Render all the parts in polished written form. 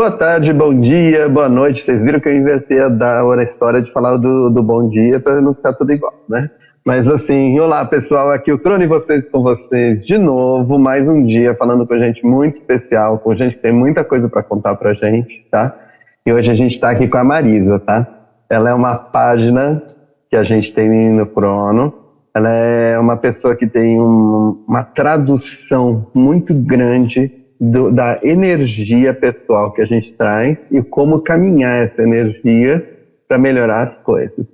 Boa tarde, bom dia, boa noite. Vocês viram que eu inverti a história de falar do bom dia para não ficar tudo igual, né? Mas assim, olá pessoal, aqui o Crone vocês com vocês de novo, mais um dia falando com gente muito especial, com gente que tem muita coisa para contar pra gente, tá? E hoje a gente está aqui com a Marisa, tá? Ela é uma página que a gente tem no Crono. Ela é uma pessoa que tem uma tradução muito grande da energia pessoal que a gente traz e como caminhar essa energia para melhorar as coisas.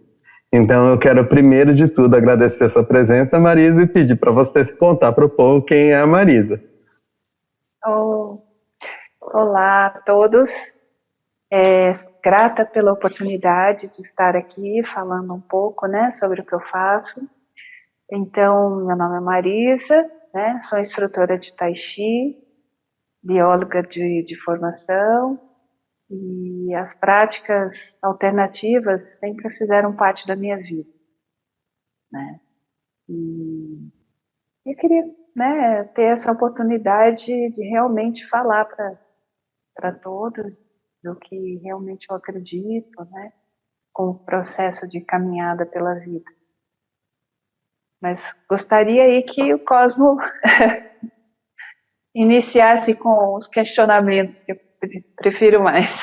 Então eu quero primeiro de tudo agradecer a sua presença, Marisa, e pedir para você contar para o povo quem é a Marisa. Olá a todos, grata pela oportunidade de estar aqui falando um pouco, né, sobre o que eu faço. Então, meu nome é Marisa, né, sou instrutora de Tai Chi, bióloga de formação, e as práticas alternativas sempre fizeram parte da minha vida, né. E eu queria, né, ter essa oportunidade de realmente falar para todos do que realmente eu acredito, né, com o processo de caminhada pela vida. Mas gostaria aí que o Cosmo iniciasse com os questionamentos, que eu prefiro mais.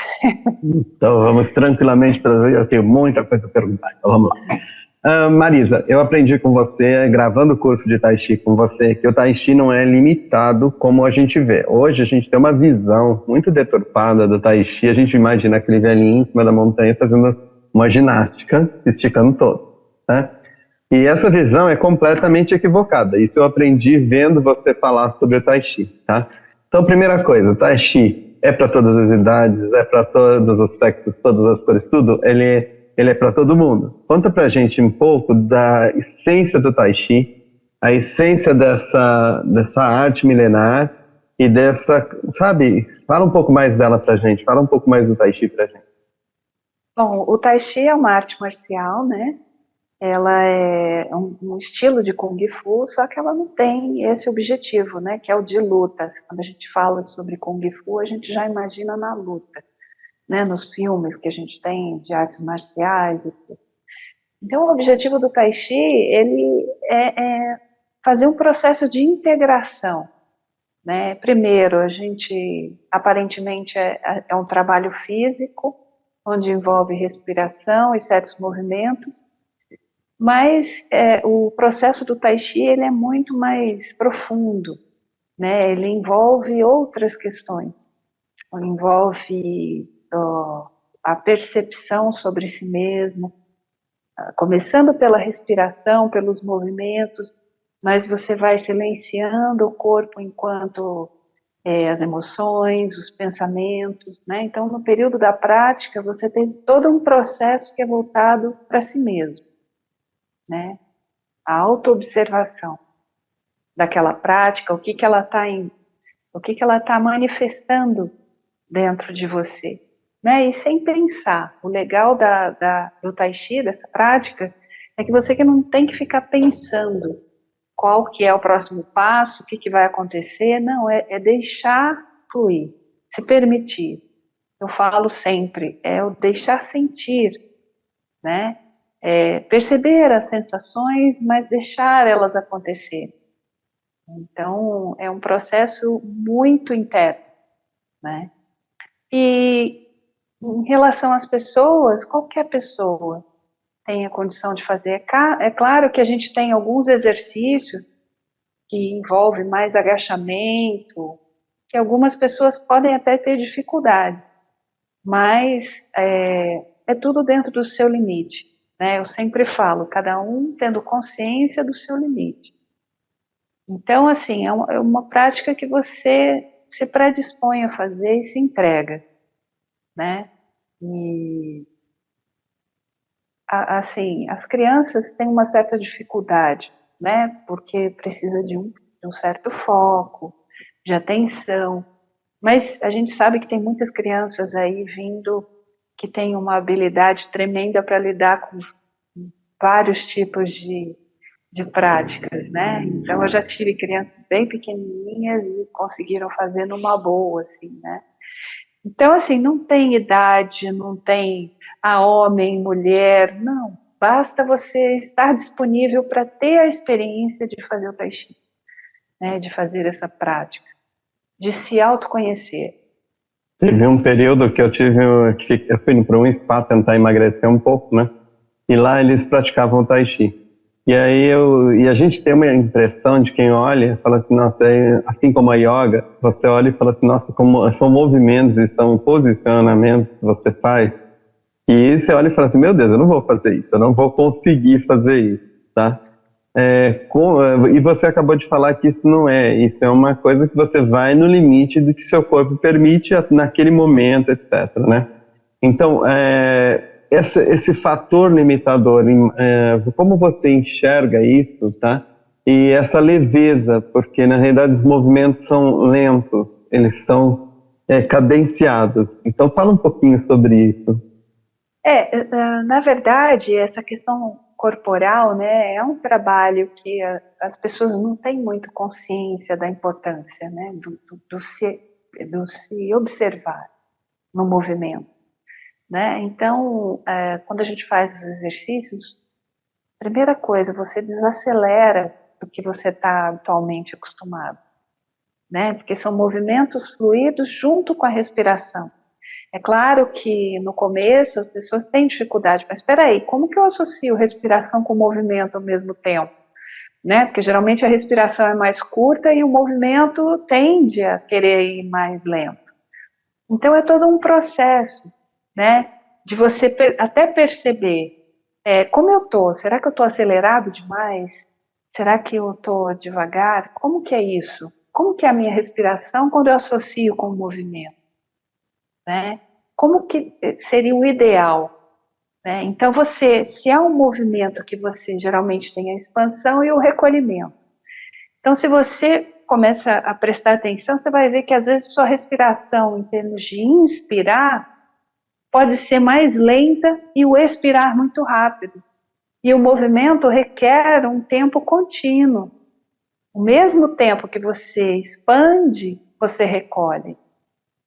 Então vamos tranquilamente para eu tenho muita coisa a perguntar, então vamos lá. Marisa, eu aprendi com você, gravando o curso de Tai Chi com você, que o Tai Chi não é limitado como a gente vê. Hoje a gente tem uma visão muito deturpada do Tai Chi, a gente imagina aquele velhinho em cima da montanha fazendo uma ginástica, se esticando todo, né? E essa visão é completamente equivocada. Isso eu aprendi vendo você falar sobre o Tai Chi, tá? Então, primeira coisa, o Tai Chi é para todas as idades, é para todos os sexos, todas as cores, tudo. Ele é para todo mundo. Conta pra gente um pouco da essência do Tai Chi, a essência dessa arte milenar e dessa, sabe? Fala um pouco mais dela pra gente, fala um pouco mais do Tai Chi pra gente. Bom, o Tai Chi é uma arte marcial, né? Ela é um estilo de Kung Fu, só que ela não tem esse objetivo, né, que é o de luta. Quando a gente fala sobre Kung Fu, a gente já imagina na luta, né, nos filmes que a gente tem de artes marciais e tudo. Então, o objetivo do Tai Chi, ele é fazer um processo de integração, né. Primeiro, a gente, aparentemente, é um trabalho físico, onde envolve respiração e certos movimentos, mas o processo do Tai Chi ele é muito mais profundo, né? Ele envolve outras questões, envolve a percepção sobre si mesmo, começando pela respiração, pelos movimentos, mas você vai silenciando o corpo enquanto as emoções, os pensamentos, né? Então, no período da prática, você tem todo um processo que é voltado para si mesmo, né? A autoobservação daquela prática, o que ela está manifestando dentro de você, né? E sem pensar. O legal do Tai Chi, dessa prática, é que você que não tem que ficar pensando qual que é o próximo passo, o que vai acontecer, não, é deixar fluir, se permitir. Eu falo sempre, é o deixar sentir, né? Perceber as sensações, mas deixar elas acontecer. Então, é um processo muito interno, né? E em relação às pessoas, qualquer pessoa tem a condição de fazer. É claro que a gente tem alguns exercícios que envolvem mais agachamento, que algumas pessoas podem até ter dificuldade, mas é tudo dentro do seu limite. Né? Eu sempre falo, cada um tendo consciência do seu limite. Então, assim, é uma prática que você se predispõe a fazer e se entrega, né? E, assim, as crianças têm uma certa dificuldade, né? Porque precisa de um certo foco, de atenção, mas a gente sabe que tem muitas crianças aí vindo que têm uma habilidade tremenda para lidar com vários tipos de práticas, né? Então eu já tive crianças bem pequenininhas e conseguiram fazer numa boa, assim, né? Então, assim, não tem idade, não tem homem, mulher, não. Basta você estar disponível para ter a experiência de fazer o Tai Chi, né, de fazer essa prática, de se autoconhecer. Teve um período que eu fui para um spa tentar emagrecer um pouco, né? E lá eles praticavam o Tai Chi. E a gente tem uma impressão de quem olha, fala assim, nossa, assim como a yoga, você olha e fala assim, nossa, como são movimentos e são posicionamentos que você faz. E você olha e fala assim, meu Deus, eu não vou fazer isso, eu não vou conseguir fazer isso, tá? E você acabou de falar que isso é uma coisa que você vai no limite do que seu corpo permite naquele momento, etc, né? Então, esse fator limitador, como você enxerga isso, tá? E essa leveza, porque na realidade os movimentos são lentos, eles são cadenciados. Então, fala um pouquinho sobre isso. Na verdade, essa questão corporal, né, é um trabalho que as pessoas não têm muito consciência da importância, né, do se observar no movimento, né? Então, quando a gente faz os exercícios, primeira coisa, você desacelera do que você está atualmente acostumado, né? Porque são movimentos fluidos junto com a respiração. É claro que no começo as pessoas têm dificuldade, mas espera aí, como que eu associo respiração com movimento ao mesmo tempo? Né? Porque geralmente a respiração é mais curta e o movimento tende a querer ir mais lento. Então é todo um processo, né? De você até perceber como eu estou. Será que eu estou acelerado demais? Será que eu estou devagar? Como que é isso? Como que é a minha respiração quando eu associo com o movimento? Né? Como que seria o ideal? Né? Então, se há um movimento que você geralmente tem a expansão e o recolhimento. Então, se você começa a prestar atenção, você vai ver que às vezes sua respiração, em termos de inspirar, pode ser mais lenta e o expirar muito rápido. E o movimento requer um tempo contínuo. O mesmo tempo que você expande, você recolhe.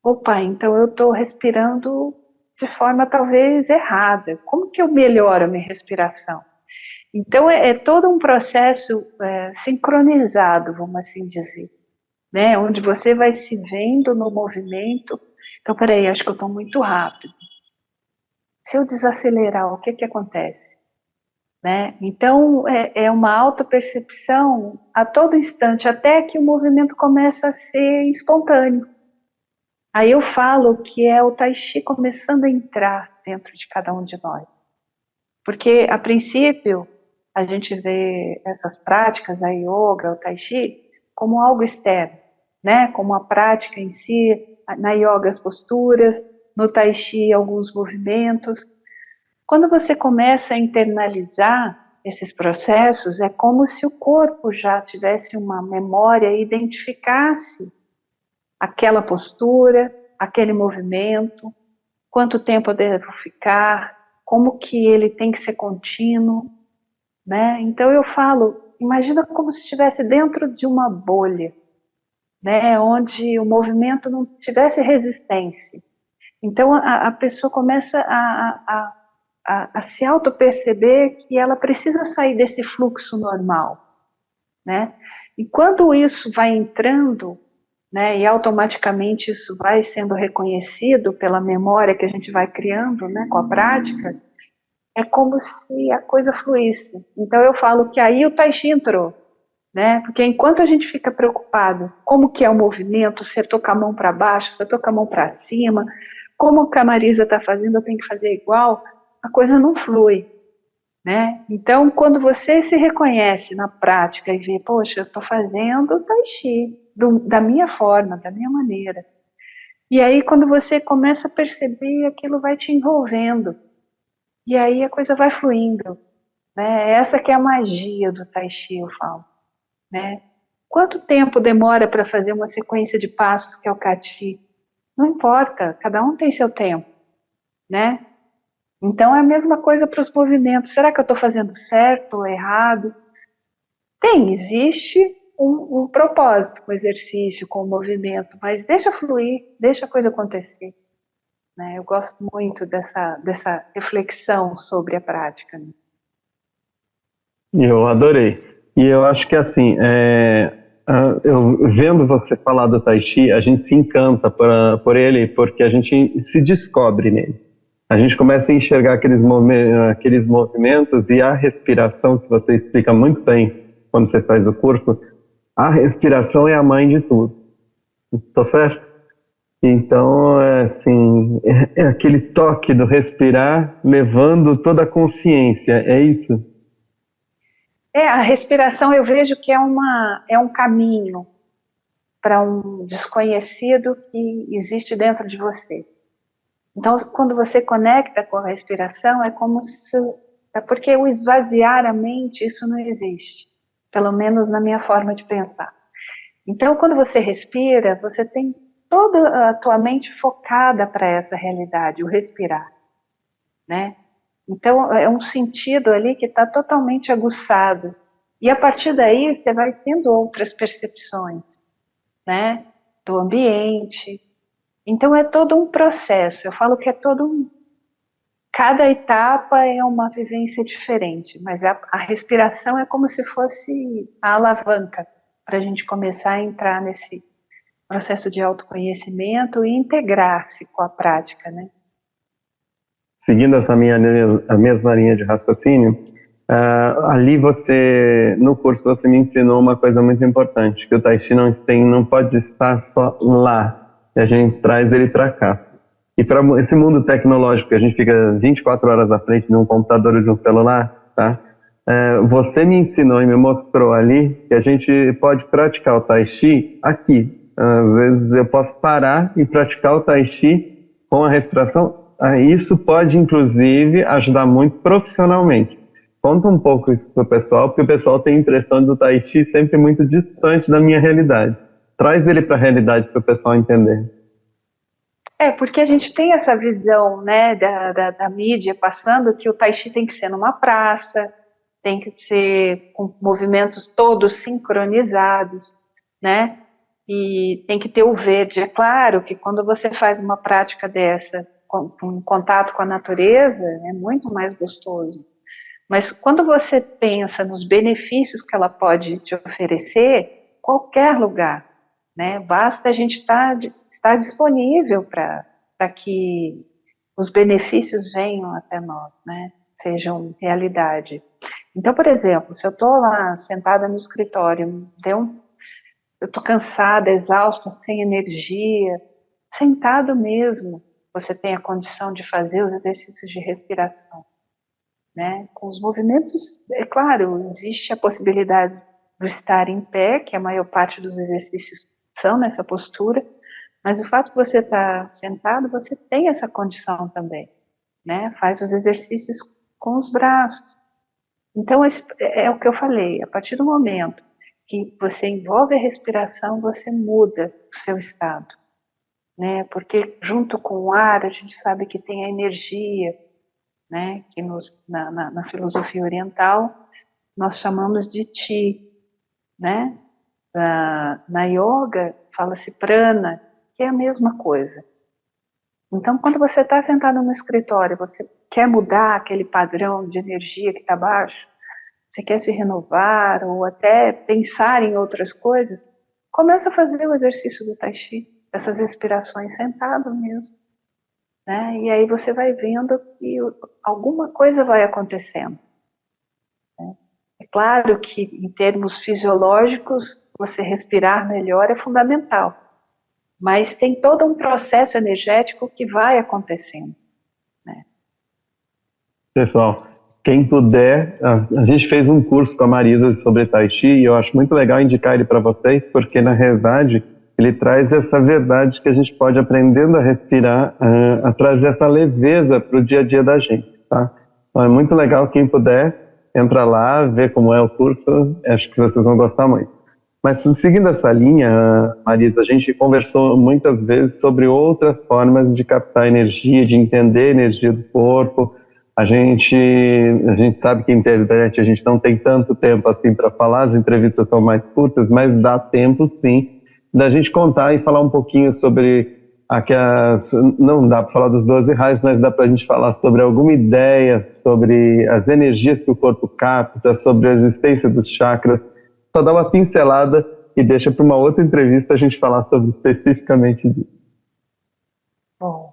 Opa, então eu estou respirando de forma talvez errada. Como que eu melhoro a minha respiração? Então é todo um processo sincronizado, vamos assim dizer, né? Onde você vai se vendo no movimento. Então, peraí, acho que eu estou muito rápido. Se eu desacelerar, o que que acontece? Né? Então é uma autopercepção a todo instante, até que o movimento começa a ser espontâneo. Aí eu falo que é o Tai Chi começando a entrar dentro de cada um de nós. Porque, a princípio, a gente vê essas práticas, a yoga, o Tai Chi, como algo externo, né? Como a prática em si, na yoga as posturas, no Tai Chi alguns movimentos. Quando você começa a internalizar esses processos, é como se o corpo já tivesse uma memória e identificasse aquela postura, aquele movimento, quanto tempo eu devo ficar, como que ele tem que ser contínuo, né? Então eu falo, imagina como se estivesse dentro de uma bolha, né? Onde o movimento não tivesse resistência. Então a pessoa começa a se auto-perceber que ela precisa sair desse fluxo normal, né? E quando isso vai entrando, né, e automaticamente isso vai sendo reconhecido pela memória que a gente vai criando, né, com a prática, é como se a coisa fluísse. Então eu falo que aí o Tai Chi entrou, né, porque enquanto a gente fica preocupado como que é o movimento, se eu tô com a mão para baixo, se eu tô com a mão para cima, como que a Marisa está fazendo, eu tenho que fazer igual, a coisa não flui. Né? Então, quando você se reconhece na prática e vê, poxa, eu estou fazendo Tai Chi da minha forma, da minha maneira. E aí, quando você começa a perceber, aquilo vai te envolvendo. E aí a coisa vai fluindo. Né? Essa que é a magia do Tai Chi, eu falo. Né? Quanto tempo demora para fazer uma sequência de passos que é o Kati? Não importa, cada um tem seu tempo. Né? Então é a mesma coisa para os movimentos. Será que eu estou fazendo certo ou errado? Existe um propósito com o exercício, com o movimento, mas deixa fluir, deixa a coisa acontecer. né? Eu gosto muito dessa reflexão sobre a prática, né? Eu adorei. E eu acho que assim, eu vendo você falar do Tai Chi, a gente se encanta por ele, porque a gente se descobre nele. A gente começa a enxergar aqueles movimentos e a respiração, que você explica muito bem quando você faz o curso, a respiração é a mãe de tudo. Tô certo? Então, assim, é aquele toque do respirar levando toda a consciência, é isso? A respiração eu vejo que é um caminho para um desconhecido que existe dentro de você. Então, quando você conecta com a respiração, é porque o esvaziar a mente, isso não existe, pelo menos na minha forma de pensar. Então, quando você respira, você tem toda a tua mente focada para essa realidade, o respirar, né? Então, é um sentido ali que está totalmente aguçado. E a partir daí, você vai tendo outras percepções, né? Do ambiente. Então, é todo um processo. Eu falo que é cada etapa é uma vivência diferente, mas a respiração é como se fosse a alavanca para a gente começar a entrar nesse processo de autoconhecimento e integrar-se com a prática, né? Seguindo a mesma linha de raciocínio, ali no curso você me ensinou uma coisa muito importante, que o Tai Chi não pode estar só lá, e a gente traz ele para cá. E para esse mundo tecnológico, que a gente fica 24 horas à frente de um computador ou de um celular, tá? Você me ensinou e me mostrou ali que a gente pode praticar o Tai Chi aqui. Às vezes eu posso parar e praticar o Tai Chi com a respiração. Isso pode, inclusive, ajudar muito profissionalmente. Conta um pouco isso para o pessoal, porque o pessoal tem a impressão do Tai Chi sempre muito distante da minha realidade. Traz ele para a realidade para o pessoal entender. Porque a gente tem essa visão, né, da mídia passando que o Tai Chi tem que ser numa praça, tem que ser com movimentos todos sincronizados, né, e tem que ter o verde. É claro que quando você faz uma prática dessa, com contato com a natureza, é muito mais gostoso. Mas quando você pensa nos benefícios que ela pode te oferecer, qualquer lugar, né, basta a gente estar disponível para que os benefícios venham até nós, né, sejam realidade. Então, por exemplo, se eu estou lá sentada no escritório, eu estou cansada, exausta, sem energia, sentado mesmo, você tem a condição de fazer os exercícios de respiração, né? Com os movimentos, é claro, existe a possibilidade de estar em pé, que a maior parte dos exercícios são nessa postura, mas o fato de você estar sentado, você tem essa condição também, né? Faz os exercícios com os braços. Então, é o que eu falei, a partir do momento que você envolve a respiração, você muda o seu estado, né? Porque junto com o ar, a gente sabe que tem a energia, né? Que na filosofia oriental, nós chamamos de Chi, né? Na yoga, fala-se prana, que é a mesma coisa. Então, quando você está sentado no escritório, você quer mudar aquele padrão de energia que está baixo, você quer se renovar ou até pensar em outras coisas, começa a fazer o exercício do Tai Chi, essas respirações sentado mesmo, né? E aí você vai vendo que alguma coisa vai acontecendo, né? É claro que em termos fisiológicos, você respirar melhor é fundamental, mas tem todo um processo energético que vai acontecendo, né? Pessoal, quem puder, a gente fez um curso com a Marisa sobre Tai Chi e eu acho muito legal indicar ele para vocês, porque na realidade ele traz essa verdade que a gente pode, aprendendo a respirar, a trazer essa leveza para o dia a dia da gente, tá? Então é muito legal, quem puder, entra lá, vê como é o curso, acho que vocês vão gostar muito. Mas seguindo essa linha, Marisa, a gente conversou muitas vezes sobre outras formas de captar energia, de entender a energia do corpo. A gente sabe que a internet, a gente não tem tanto tempo assim para falar, as entrevistas são mais curtas, mas dá tempo sim da gente contar e falar um pouquinho sobre não dá para falar dos 12 raios, mas dá para a gente falar sobre alguma ideia, sobre as energias que o corpo capta, sobre a existência dos chakras. Só dá uma pincelada e deixa para uma outra entrevista a gente falar sobre especificamente disso. Bom,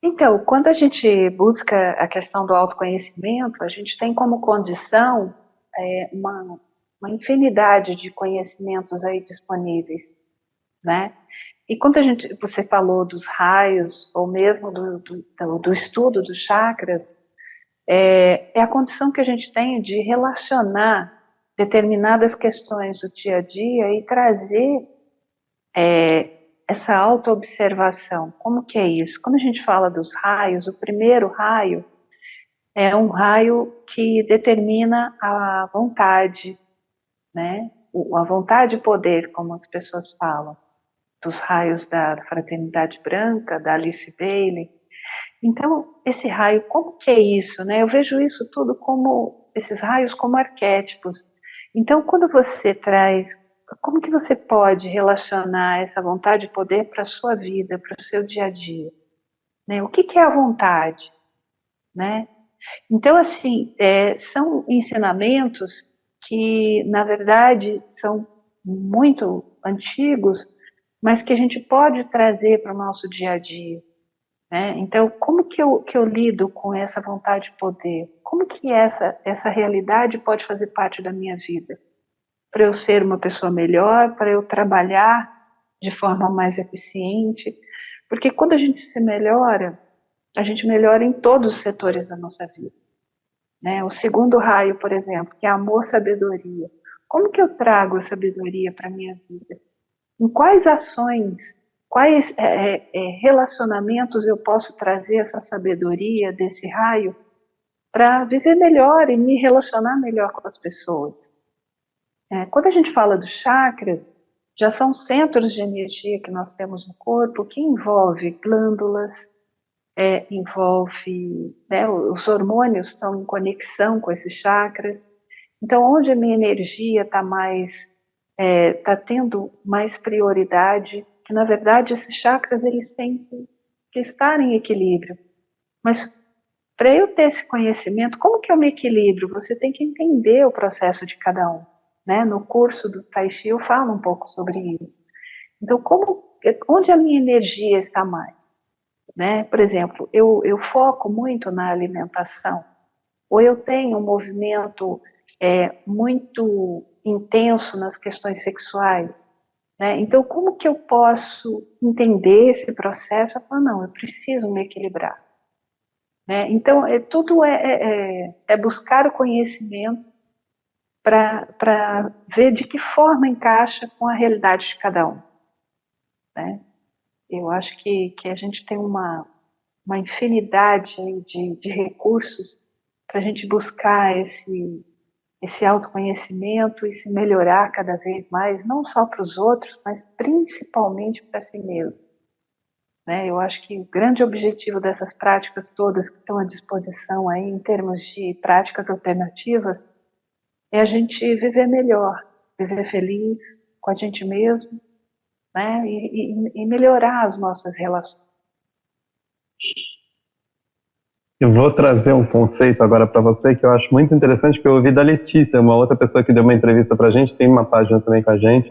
então, quando a gente busca a questão do autoconhecimento, a gente tem como condição uma infinidade de conhecimentos aí disponíveis, né? E quando você falou dos raios, ou mesmo do estudo dos chakras, é a condição que a gente tem de relacionar determinadas questões do dia a dia e trazer essa autoobservação. Como que é isso? Quando a gente fala dos raios, o primeiro raio é um raio que determina a vontade, né? A vontade e poder, como as pessoas falam, dos raios da Fraternidade Branca, da Alice Bailey. Então, esse raio, como que é isso, né? Eu vejo isso tudo como, esses raios como arquétipos. Então, quando você traz, como que você pode relacionar essa vontade e poder para a sua vida, para o seu dia a dia? Né? O que é a vontade? Né? Então, assim, são ensinamentos que, na verdade, são muito antigos, mas que a gente pode trazer para o nosso dia a dia. Né? Então, como que eu lido com essa vontade de poder? Como que essa realidade pode fazer parte da minha vida? Para eu ser uma pessoa melhor, para eu trabalhar de forma mais eficiente. Porque quando a gente gente melhora em todos os setores da nossa vida. Né? O segundo raio, por exemplo, que é amor-sabedoria. Como que eu trago a sabedoria para a minha vida? Em quais ações, quais relacionamentos eu posso trazer essa sabedoria desse raio para viver melhor e me relacionar melhor com as pessoas? Quando a gente fala dos chakras, já são centros de energia que nós temos no corpo, que envolve glândulas, envolve, né, os hormônios estão em conexão com esses chakras. Então, onde a minha energia está tendo mais prioridade, que na verdade esses chakras eles têm que estar em equilíbrio. Mas para eu ter esse conhecimento, como que eu me equilibro? Você tem que entender o processo de cada um. Né? No curso do Tai Chi eu falo um pouco sobre isso. Então, onde a minha energia está mais? Né? Por exemplo, eu foco muito na alimentação, ou eu tenho um movimento muito intenso nas questões sexuais. Né? Então, como que eu posso entender esse processo? Eu falo, não, eu preciso me equilibrar. Né? Então, tudo é buscar o conhecimento para ver de que forma encaixa com a realidade de cada um. Né? Eu acho que a gente tem uma infinidade de recursos para a gente buscar esse autoconhecimento e se melhorar cada vez mais, não só para os outros, mas principalmente para si mesmo. Né? Eu acho que o grande objetivo dessas práticas todas que estão à disposição aí, em termos de práticas alternativas, é a gente viver melhor, viver feliz com a gente mesmo, né? E melhorar as nossas relações. Eu vou trazer um conceito agora para você que eu acho muito interessante, que eu ouvi da Letícia, uma outra pessoa que deu uma entrevista para a gente, tem uma página também com a gente.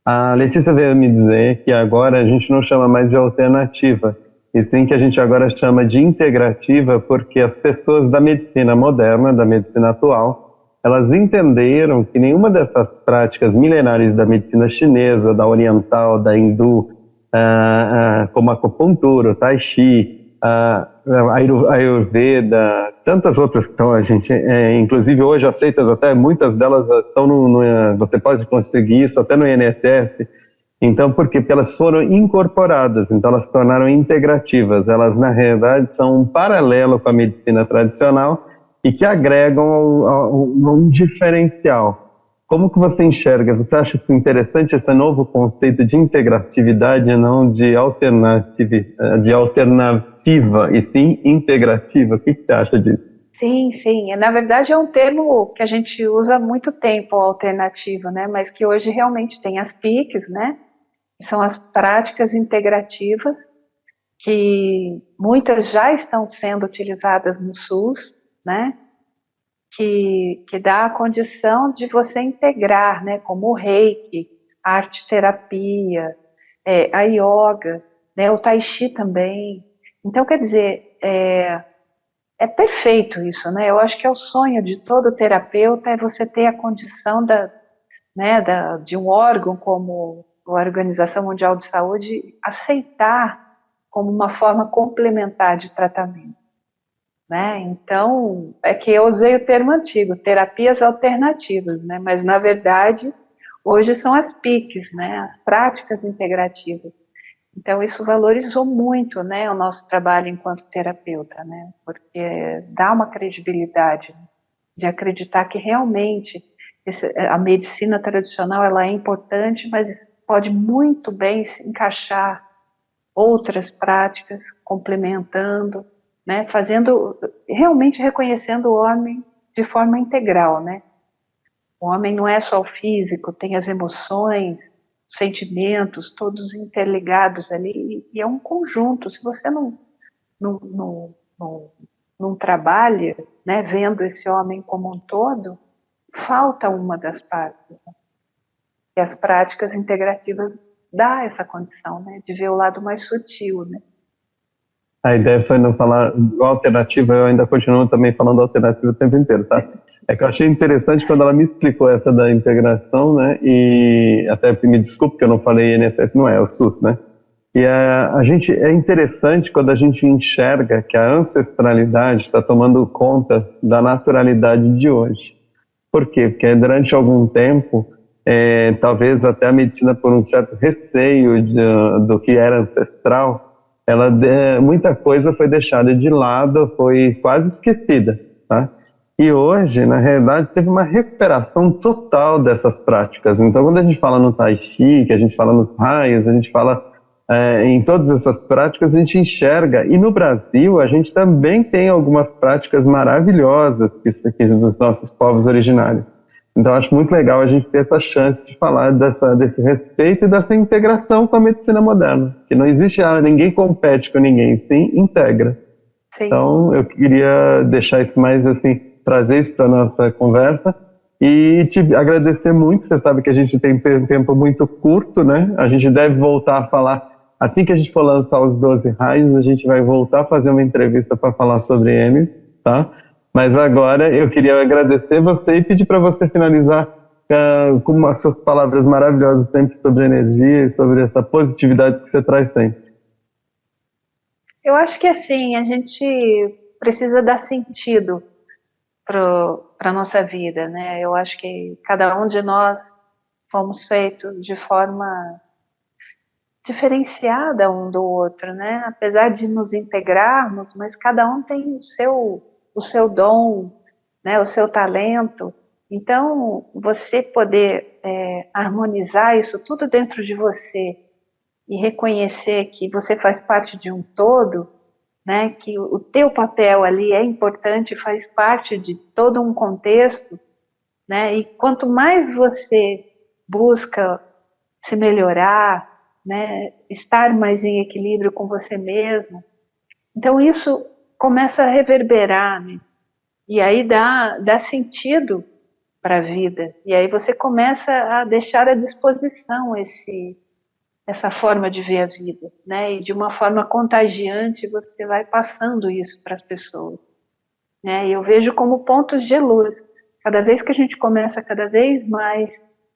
A Letícia veio me dizer que agora a gente não chama mais de alternativa, e sim que a gente agora chama de integrativa, porque as pessoas da medicina moderna, da medicina atual, elas entenderam que nenhuma dessas práticas milenares da medicina chinesa, da oriental, da hindu, como a acupuntura, o tai chi, a Ayurveda, tantas outras que estão, a gente, inclusive hoje aceitas até, muitas delas estão você pode conseguir isso até no INSS. Então, por quê? Porque elas foram incorporadas, então elas se tornaram integrativas. Elas, na realidade, são um paralelo com a medicina tradicional e que agregam um diferencial. Como que você enxerga? Você acha isso interessante, esse novo conceito de integratividade e não de alternativa, e sim integrativa? O que você acha disso? Sim, sim. Na verdade é um termo que a gente usa há muito tempo, alternativa, né? Mas que hoje realmente tem as PICs, né? São as práticas integrativas, que muitas já estão sendo utilizadas no SUS, né? Que dá a condição de você integrar, né? Como o Reiki, a arte-terapia, a yoga, né? O Tai Chi também. Então, quer dizer, é perfeito isso, né? Eu acho que é o sonho de todo terapeuta é você ter a condição de um órgão como a Organização Mundial de Saúde aceitar como uma forma complementar de tratamento, né? Então, é que eu usei o termo antigo, terapias alternativas, né? Mas, na verdade, hoje são as PICs, né? As práticas integrativas. Então, isso valorizou muito, né, o nosso trabalho enquanto terapeuta, né? Porque dá uma credibilidade de acreditar que realmente a medicina tradicional ela é importante, mas pode muito bem se encaixar outras práticas, complementando, né, realmente reconhecendo o homem de forma integral, né? O homem não é só o físico, tem as emoções, os sentimentos, todos interligados ali, e é um conjunto. Se você não trabalha, né, vendo esse homem como um todo, falta uma das partes, né? E as práticas integrativas dá essa condição, né, de ver o lado mais sutil, né? A ideia foi não falar alternativa, eu ainda continuo também falando alternativa o tempo inteiro, tá? É que eu achei interessante quando ela me explicou essa da integração, né? E até me desculpe que eu não falei INSS, não é o SUS, né? E a gente, é interessante quando a gente enxerga que a ancestralidade está tomando conta da naturalidade de hoje. Por quê? Porque durante algum tempo, talvez até a medicina por um certo receio do que era ancestral, muita coisa foi deixada de lado, foi quase esquecida, tá? E hoje, na realidade, teve uma recuperação total dessas práticas. Então, quando a gente fala no Tai Chi, que a gente fala nos raios, a gente fala em todas essas práticas, a gente enxerga. E no Brasil, a gente também tem algumas práticas maravilhosas dos nossos povos originários. Então, acho muito legal a gente ter essa chance de falar desse respeito e dessa integração com a medicina moderna. Que não existe, ninguém compete com ninguém, sim, integra. Sim. Então, eu queria deixar isso mais assim, trazer isso para a nossa conversa e te agradecer muito. Você sabe que a gente tem um tempo muito curto, né? A gente deve voltar a falar, assim que a gente for lançar os 12 raios, a gente vai voltar a fazer uma entrevista para falar sobre M, tá? Mas agora eu queria agradecer você e pedir para você finalizar com as suas palavras maravilhosas sempre sobre energia e sobre essa positividade que você traz sempre. Eu acho que assim, a gente precisa dar sentido para a nossa vida, né? Eu acho que cada um de nós fomos feitos de forma diferenciada um do outro, né? Apesar de nos integrarmos, mas cada um tem o seu dom, né? O seu talento. Então, você poder harmonizar isso tudo dentro de você e reconhecer que você faz parte de um todo, né, que o teu papel ali é importante, faz parte de todo um contexto, né, e quanto mais você busca se melhorar, né, estar mais em equilíbrio com você mesmo, então isso começa a reverberar, né, e aí dá sentido para a vida, e aí você começa a deixar à disposição essa forma de ver a vida, né? E de uma forma contagiante você vai passando isso para as pessoas, né? E eu vejo como pontos de luz. Cada vez que a gente começa cada vez mais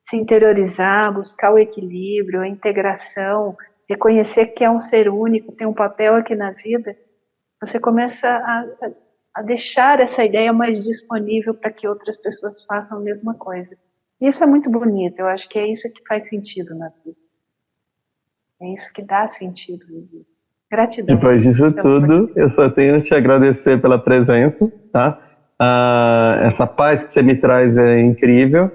se interiorizar, buscar o equilíbrio, a integração, reconhecer que é um ser único, tem um papel aqui na vida, você começa a deixar essa ideia mais disponível para que outras pessoas façam a mesma coisa. E isso é muito bonito. Eu acho que é isso que faz sentido na vida. É isso que dá sentido. Gratidão. Depois disso tudo, eu só tenho a te agradecer pela presença, tá? Essa paz que você me traz é incrível.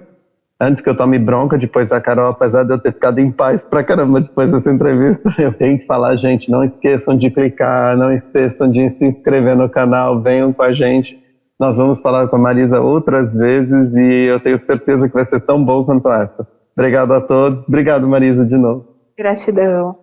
Antes que eu tome bronca, depois da Carol, apesar de eu ter ficado em paz pra caramba depois dessa entrevista, eu tenho que falar, gente, não esqueçam de clicar, não esqueçam de se inscrever no canal, venham com a gente. Nós vamos falar com a Marisa outras vezes e eu tenho certeza que vai ser tão bom quanto essa. Obrigado a todos. Obrigado, Marisa, de novo. Gratidão.